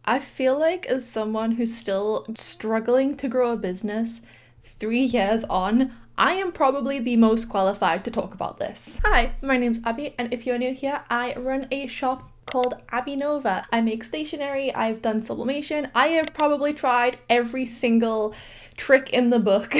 I feel like as someone who's still struggling to grow a business 3 years on, I am probably the most qualified to talk about this. Hi, my name's Abby, and if you're new here, I run a shop called Abby Nova. I make stationery, I've done sublimation, I have probably tried every single trick in the book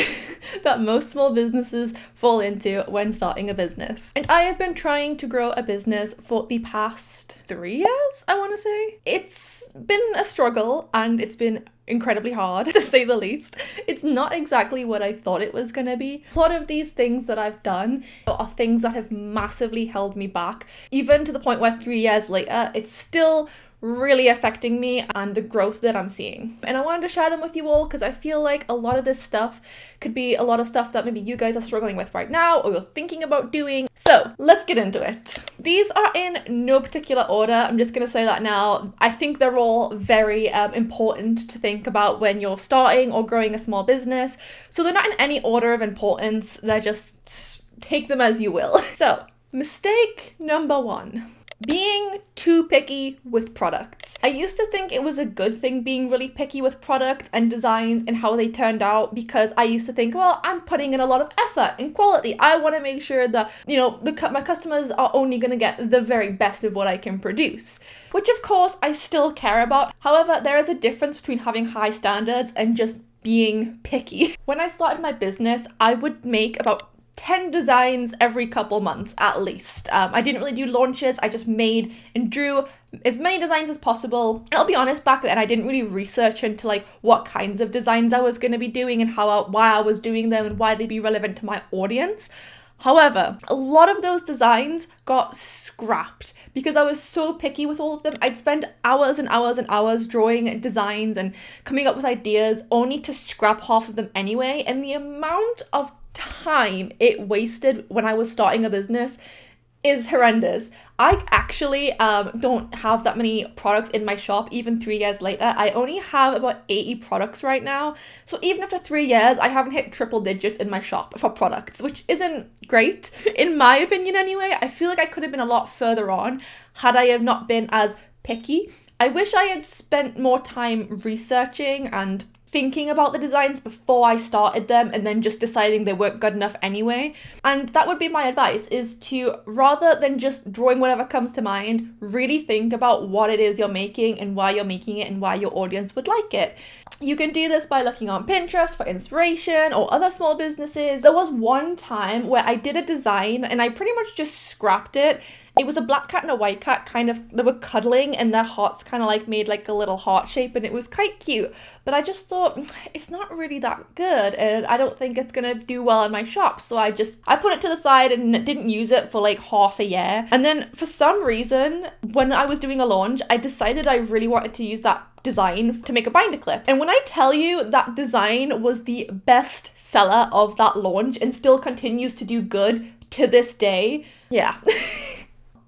that most small businesses fall into when starting a business. And I have been trying to grow a business for the past 3 years, I want to say. It's been a struggle and it's been incredibly hard, to say the least. It's not exactly what I thought it was going to be. A lot of these things that I've done are things that have massively held me back, even to the point where 3 years later, it's still really affecting me and the growth that I'm seeing. And I wanted to share them with you all because I feel like a lot of this stuff could be a lot of stuff that maybe you guys are struggling with right now or you're thinking about doing. So let's get into it. These are in no particular order. I'm just going to say that now. I think they're all very important to think about when you're starting or growing a small business. So they're not in any order of importance. They're just take them as you will. So mistake number 1. Being too picky with products. I used to think it was a good thing being really picky with products and designs and how they turned out because I used to think, well, I'm putting in a lot of effort and quality. I want to make sure that, my customers are only going to get the very best of what I can produce, which of course I still care about. However, there is a difference between having high standards and just being picky. When I started my business, I would make about 10 designs every couple months at least. I didn't really do launches. I just made and drew as many designs as possible. And I'll be honest, back then I didn't really research into what kinds of designs I was going to be doing and why I was doing them and why they'd be relevant to my audience. However, a lot of those designs got scrapped because I was so picky with all of them. I'd spend hours and hours and hours drawing designs and coming up with ideas only to scrap half of them anyway. And the amount of time it wasted when I was starting a business is horrendous. I actually don't have that many products in my shop even 3 years later. I only have about 80 products right now. So even after 3 years, I haven't hit triple digits in my shop for products, which isn't great, in my opinion anyway. I feel like I could have been a lot further on had I have not been as picky. I wish I had spent more time researching and thinking about the designs before I started them and then just deciding they weren't good enough anyway. And that would be my advice, is to, rather than just drawing whatever comes to mind, really think about what it is you're making and why you're making it and why your audience would like it. You can do this by looking on Pinterest for inspiration or other small businesses. There was one time where I did a design and I pretty much just scrapped it. It was a black cat and a white cat they were cuddling and their hearts kind of made a little heart shape and it was quite cute. But I just thought, it's not really that good and I don't think it's gonna do well in my shop. So I put it to the side and didn't use it for half a year. And then for some reason, when I was doing a launch, I decided I really wanted to use that design to make a binder clip. And when I tell you that design was the best seller of that launch and still continues to do good to this day, yeah.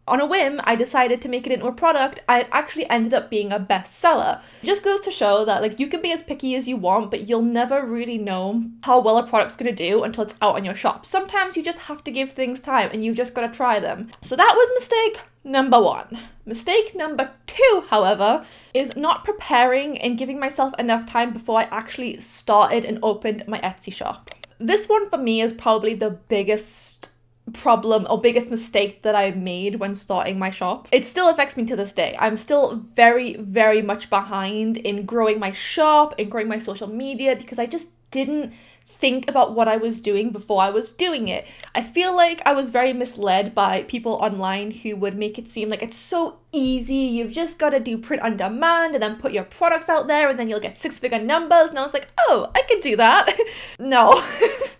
On a whim, I decided to make it into a product. It actually ended up being a bestseller. It just goes to show that you can be as picky as you want, but you'll never really know how well a product's gonna do until it's out in your shop. Sometimes you just have to give things time and you've just gotta try them. So that was mistake number 1. Mistake number 2, however, is not preparing and giving myself enough time before I actually started and opened my Etsy shop. This one for me is probably the biggest problem or biggest mistake that I made when starting my shop. It still affects me to this day. I'm still very, very much behind in growing my shop and growing my social media because I just didn't think about what I was doing before I was doing it. I feel like I was very misled by people online who would make it seem like it's so easy. You've just got to do print on demand and then put your products out there and then you'll get 6-figure numbers. And I was like, oh, I could do that. No,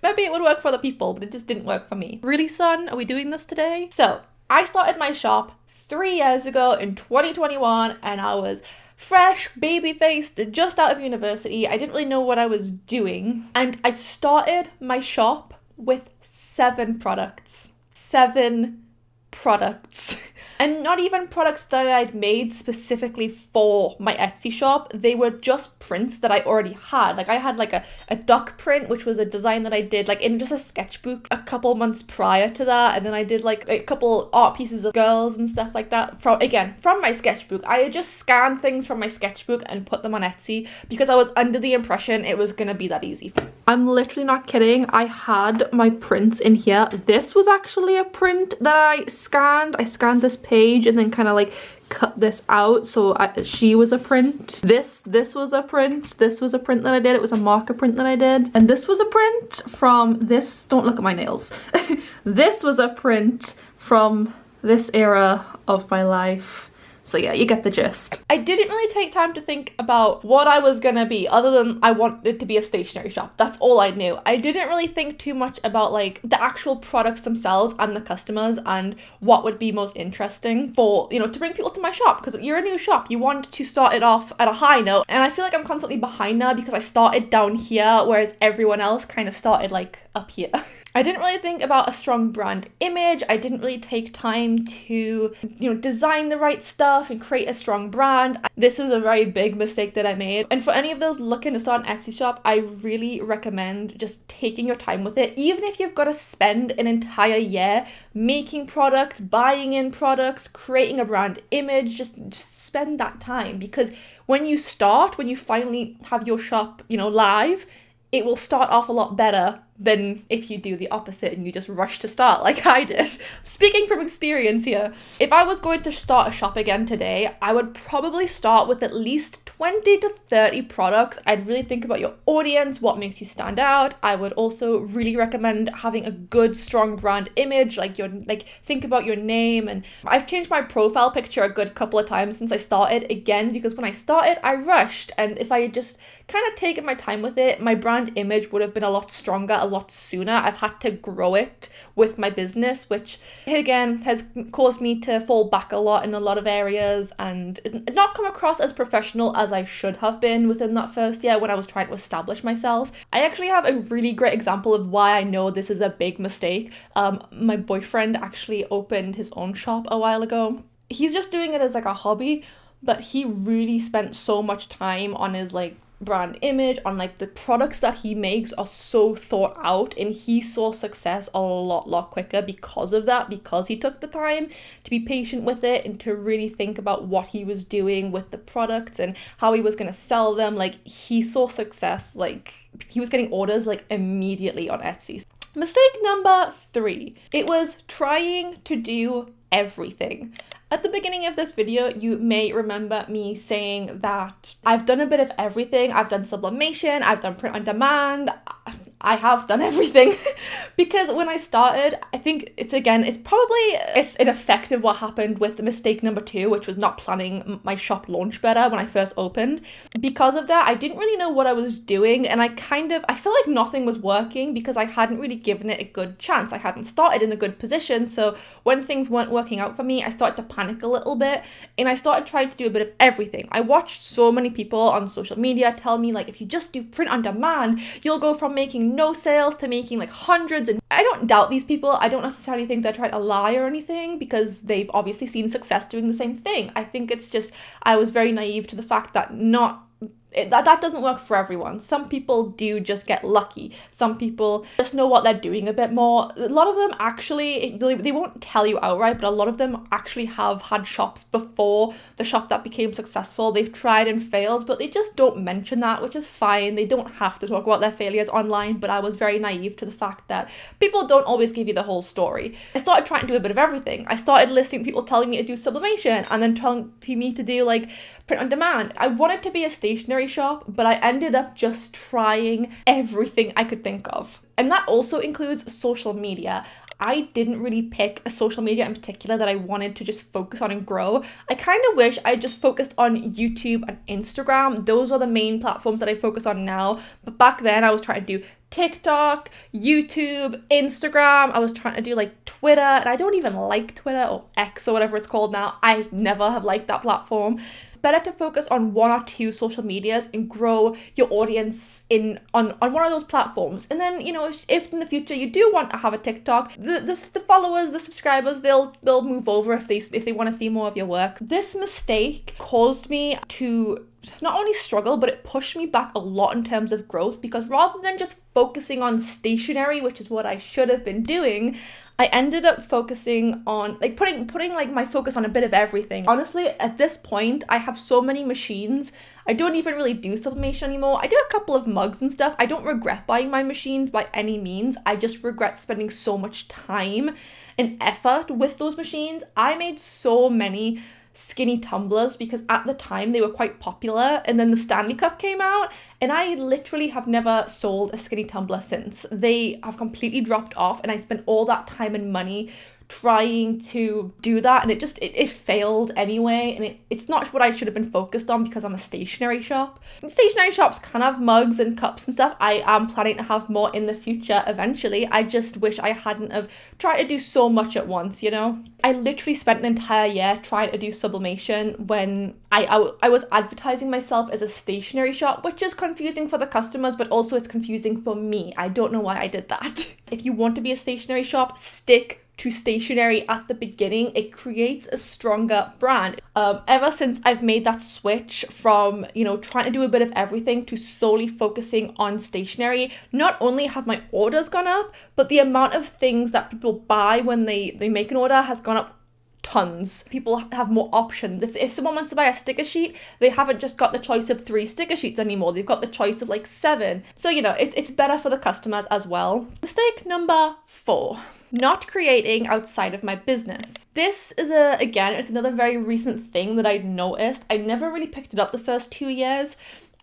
maybe it would work for other people, but it just didn't work for me. Really, son? Are we doing this today? So I started my shop 3 years ago in 2021 and I was fresh, baby-faced, just out of university. I didn't really know what I was doing. And I started my shop with 7 products. 7 products. And not even products that I'd made specifically for my Etsy shop. They were just prints that I already had. Like I had like a duck print, which was a design that I did like in just a sketchbook a couple months prior to that. And then I did like a couple art pieces of girls and stuff like that from my sketchbook. I had just scanned things from my sketchbook and put them on Etsy because I was under the impression it was gonna be that easy. I'm literally not kidding. I had my prints in here. This was actually a print that I scanned. I scanned this page and then kind of like cut this out, so she was a print. This was a print. This was a print that I did. It was a marker print that I did. And this was a print from this, don't look at my nails. This was a print from this era of my life. So yeah, you get the gist. I didn't really take time to think about what I was gonna be, other than I wanted it to be a stationery shop. That's all I knew. I didn't really think too much about like the actual products themselves and the customers and what would be most interesting for, you know, to bring people to my shop, because you're a new shop. You want to start it off at a high note. And I feel like I'm constantly behind now because I started down here, whereas everyone else kind of started like up here. I didn't really think about a strong brand image. I didn't really take time to, you know, design the right stuff and create a strong brand. This is a very big mistake that I made. And for any of those looking to start an Etsy shop, I really recommend just taking your time with it. Even if you've got to spend an entire year making products, buying in products, creating a brand image, just spend that time. Because when you finally have your shop, you know, live, it will start off a lot better than if you do the opposite and you just rush to start like I did. Speaking from experience here, if I was going to start a shop again today, I would probably start with at least 20 to 30 products. I'd really think about your audience, what makes you stand out. I would also really recommend having a good, strong brand image, think about your name. And I've changed my profile picture a good couple of times since I started again, because when I started, I rushed. And if I had just kind of taken my time with it, my brand image would have been a lot stronger, a lot sooner. I've had to grow it with my business, which again has caused me to fall back a lot in a lot of areas and not come across as professional as I should have been within that first year when I was trying to establish myself. I actually have a really great example of why I know this is a big mistake. My boyfriend actually opened his own shop a while ago. He's just doing it as like a hobby, but he really spent so much time on his like brand image, on like the products that he makes are so thought out, and he saw success a lot quicker because of that, because he took the time to be patient with it and to really think about what he was doing with the products and how he was going to sell them. Like, he saw success, like he was getting orders like immediately on Etsy. Mistake number 3, it was trying to do everything. At the beginning of this video, you may remember me saying that I've done a bit of everything. I've done sublimation, I've done print on demand, I have done everything. Because when I started, I think it's an effect of what happened with the mistake number 2, which was not planning my shop launch better when I first opened. Because of that, I didn't really know what I was doing, and I felt like nothing was working because I hadn't really given it a good chance. I hadn't started in a good position, so when things weren't working out for me, I started to panic a little bit, and I started trying to do a bit of everything. I watched so many people on social media tell me, like, if you just do print on demand, you'll go from making no sales to making like hundreds. And I don't doubt these people. I don't necessarily think they're trying to lie or anything, because they've obviously seen success doing the same thing. I think it's just, I was very naive to the fact that that doesn't work for everyone. Some people do just get lucky. Some people just know what they're doing a bit more. A lot of them actually, they won't tell you outright, but a lot of them actually have had shops before the shop that became successful. They've tried and failed, but they just don't mention that, which is fine. They don't have to talk about their failures online, but I was very naive to the fact that people don't always give you the whole story. I started trying to do a bit of everything. I started listening to people telling me to do sublimation and then telling me to do like print on demand. I wanted to be a stationery shop, but I ended up just trying everything I could think of. And that also includes social media. I didn't really pick a social media in particular that I wanted to just focus on and grow. I kind of wish I just focused on YouTube and Instagram. Those are the main platforms that I focus on now. But back then I was trying to do TikTok, YouTube, Instagram. I was trying to do like Twitter, and I don't even like Twitter, or X or whatever it's called now. I never have liked that platform. better to focus on one or two social medias and grow your audience on one of those platforms. And then, if in the future you do want to have a TikTok, the followers, the subscribers, they'll move over if they want to see more of your work. This mistake caused me to not only struggle, but it pushed me back a lot in terms of growth, because rather than just focusing on stationery, which is what I should have been doing, I ended up focusing on putting my focus on a bit of everything. Honestly, at this point, I have so many machines. I don't even really do sublimation anymore. I do a couple of mugs and stuff. I don't regret buying my machines by any means. I just regret spending so much time and effort with those machines. I made so many skinny tumblers because at the time they were quite popular, and then the Stanley Cup came out, and I literally have never sold a skinny tumbler since. They have completely dropped off, and I spent all that time and money trying to do that, and it failed anyway, and it's not what I should have been focused on because I'm a stationery shop. And stationery shops can have mugs and cups and stuff. I am planning to have more in the future eventually. I just wish I hadn't have tried to do so much at once, I literally spent an entire year trying to do sublimation when I was advertising myself as a stationery shop, which is confusing for the customers, but also it's confusing for me. I don't know why I did that. If you want to be a stationery shop, stick to stationery at the beginning. It creates a stronger brand. Ever since I've made that switch from, trying to do a bit of everything to solely focusing on stationery, not only have my orders gone up, but the amount of things that people buy when they make an order has gone up tons. People have more options. If someone wants to buy a sticker sheet, they haven't just got the choice of 3 sticker sheets anymore. They've got the choice of 7. So, it's better for the customers as well. Mistake number 4. Not creating outside of my business. This is it's another very recent thing that I've noticed. I never really picked it up the first 2 years.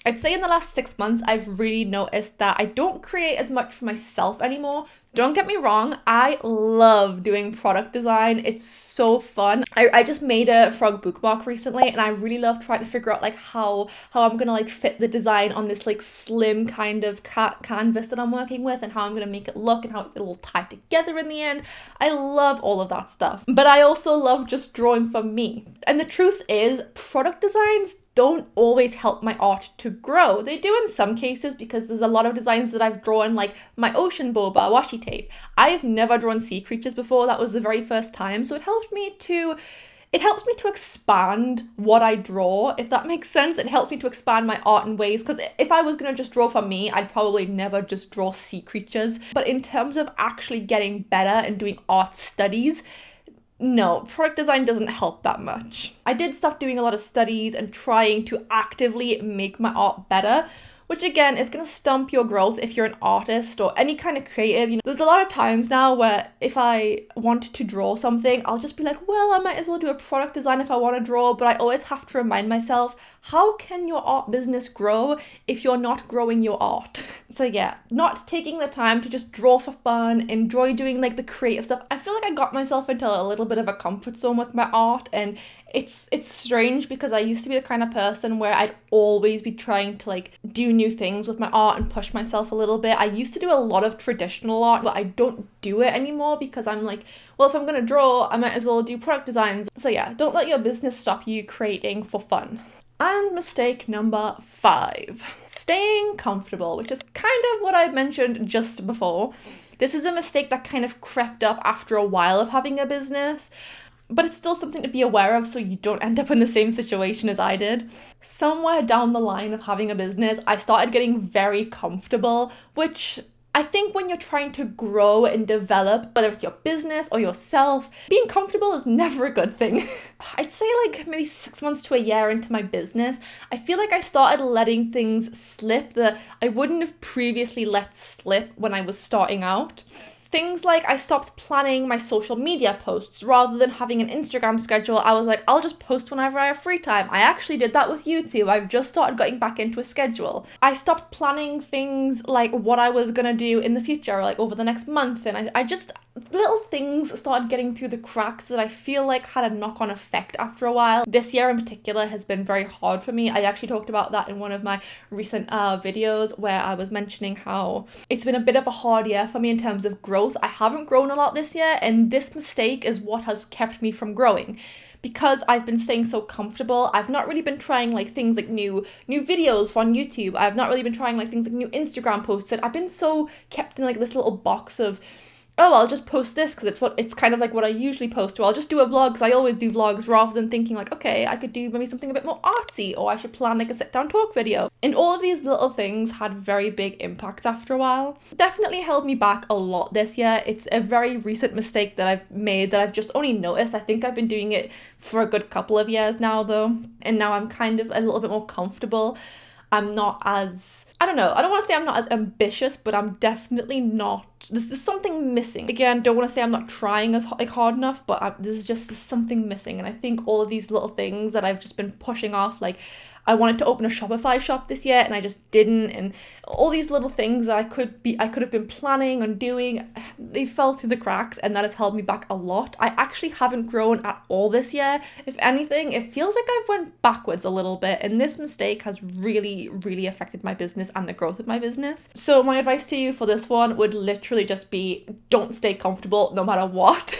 I'd say in the last 6 months, I've really noticed that I don't create as much for myself anymore. Don't get me wrong, I love doing product design. It's so fun. I just made a frog bookmark recently, and I really love trying to figure out how I'm gonna fit the design on this slim kind of canvas that I'm working with, and how I'm gonna make it look and how it'll all tie together in the end. I love all of that stuff. But I also love just drawing for me. And the truth is, product designs don't always help my art to grow. They do in some cases, because there's a lot of designs that I've drawn, like my ocean boba washi tape. I've never drawn sea creatures before. That was the very first time. So it helps me to expand what I draw, if that makes sense. It helps me to expand my art in ways, because if I was going to just draw for me, I'd probably never just draw sea creatures. But in terms of actually getting better and doing art studies, no, product design doesn't help that much. I did start doing a lot of studies and trying to actively make my art better, which again is going to stump your growth if you're an artist or any kind of creative. There's a lot of times now where if I want to draw something, I'll just be like, well, I might as well do a product design if I want to draw, but I always have to remind myself, how can your art business grow if you're not growing your art? So yeah, not taking the time to just draw for fun, enjoy doing the creative stuff. I feel like I got myself into a little bit of a comfort zone with my art, and it's strange because I used to be the kind of person where I'd always be trying to do new things with my art and push myself a little bit. I used to do a lot of traditional art, but I don't do it anymore because I'm like, well, if I'm gonna draw, I might as well do product designs. So yeah, don't let your business stop you creating for fun. And mistake number 5, staying comfortable, which is kind of what I mentioned just before. This is a mistake that kind of crept up after a while of having a business, but it's still something to be aware of so you don't end up in the same situation as I did. Somewhere down the line of having a business, I started getting very comfortable, which I think when you're trying to grow and develop, whether it's your business or yourself, being comfortable is never a good thing. I'd say maybe 6 months to a year into my business, I feel like I started letting things slip that I wouldn't have previously let slip when I was starting out. Things like I stopped planning my social media posts. Rather than having an Instagram schedule, I was like, I'll just post whenever I have free time. I actually did that with YouTube. I've just started getting back into a schedule. I stopped planning things like what I was gonna do in the future, over the next month, and I just, little things started getting through the cracks that I feel like had a knock-on effect after a while. This year in particular has been very hard for me. I actually talked about that in one of my recent videos where I was mentioning how it's been a bit of a hard year for me in terms of growth. I haven't grown a lot this year, and this mistake is what has kept me from growing. because I've been staying so comfortable, I've not really been trying like things like new videos on YouTube. I've not really been trying like things like new Instagram posts. And I've been so kept in like this little box of, oh, I'll just post this because it's kind of like what I usually post, or I'll just do a vlog because I always do vlogs, rather than thinking like, okay, I could do maybe something a bit more artsy, or I should plan like a sit down talk video. And all of these little things had very big impacts after a while. Definitely held me back a lot this year. It's a very recent mistake that I've made that I've just only noticed. I think I've been doing it for a good couple of years now though, and now I'm kind of a little bit more comfortable. I'm not as, I don't know, I don't want to say I'm not as ambitious, but I'm definitely not, there's something missing. Again, don't want to say I'm not trying as like hard enough, but there's something missing. And I think all of these little things that I've just been pushing off, like I wanted to open a Shopify shop this year and I just didn't, and all these little things that I could have been planning on doing, they fell through the cracks, and that has held me back a lot. I actually haven't grown at all this year. If anything, it feels like I've went backwards a little bit, and this mistake has really, really affected my business and the growth of my business. So my advice to you for this one would literally just be, don't stay comfortable no matter what.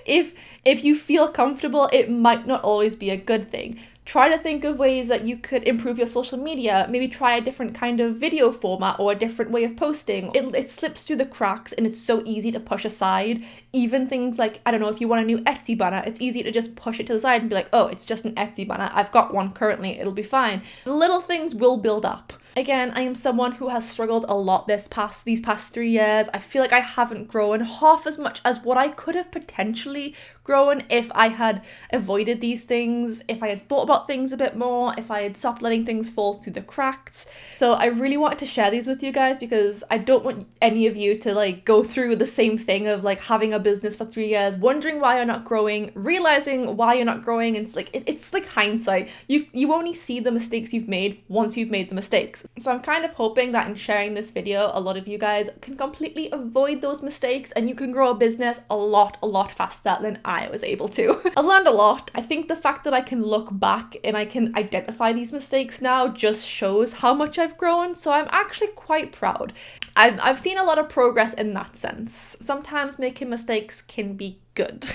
If you feel comfortable, it might not always be a good thing. Try to think of ways that you could improve your social media. Maybe try a different kind of video format or a different way of posting. It slips through the cracks and it's so easy to push aside. Even things like, I don't know, if you want a new Etsy banner, it's easy to just push it to the side and be like, oh, it's just an Etsy banner. I've got one currently, it'll be fine. The little things will build up. Again, I am someone who has struggled a lot these past 3 years. I feel like I haven't grown half as much as what I could have potentially grown if I had avoided these things, if I had thought about things a bit more, if I had stopped letting things fall through the cracks. So I really wanted to share these with you guys because I don't want any of you to like go through the same thing of like having a business for 3 years, wondering why you're not growing, realizing why you're not growing. And it's like hindsight. You only see the mistakes you've made once you've made the mistakes. So I'm kind of hoping that in sharing this video, a lot of you guys can completely avoid those mistakes and you can grow a business a lot faster than I was able to. I've learned a lot. I think the fact that I can look back and I can identify these mistakes now just shows how much I've grown. So I'm actually quite proud. I've seen a lot of progress in that sense. Sometimes making mistakes can be good.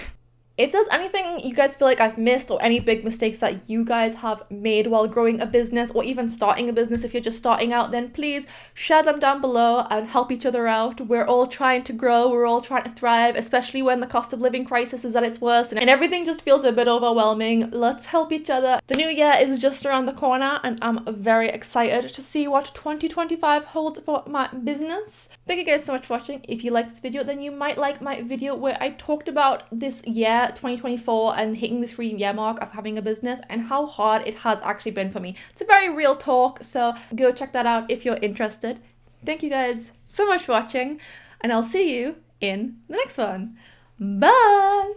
If there's anything you guys feel like I've missed, or any big mistakes that you guys have made while growing a business or even starting a business if you're just starting out, then please share them down below and help each other out. We're all trying to grow, we're all trying to thrive, especially when the cost of living crisis is at its worst and everything just feels a bit overwhelming. Let's help each other. The new year is just around the corner and I'm very excited to see what 2025 holds for my business. Thank you guys so much for watching. If you liked this video, then you might like my video where I talked about this year 2024 and hitting the 3-year mark of having a business and how hard it has actually been for me. It's a very real talk, so go check that out if you're interested. Thank you guys so much for watching, and I'll see you in the next one. Bye!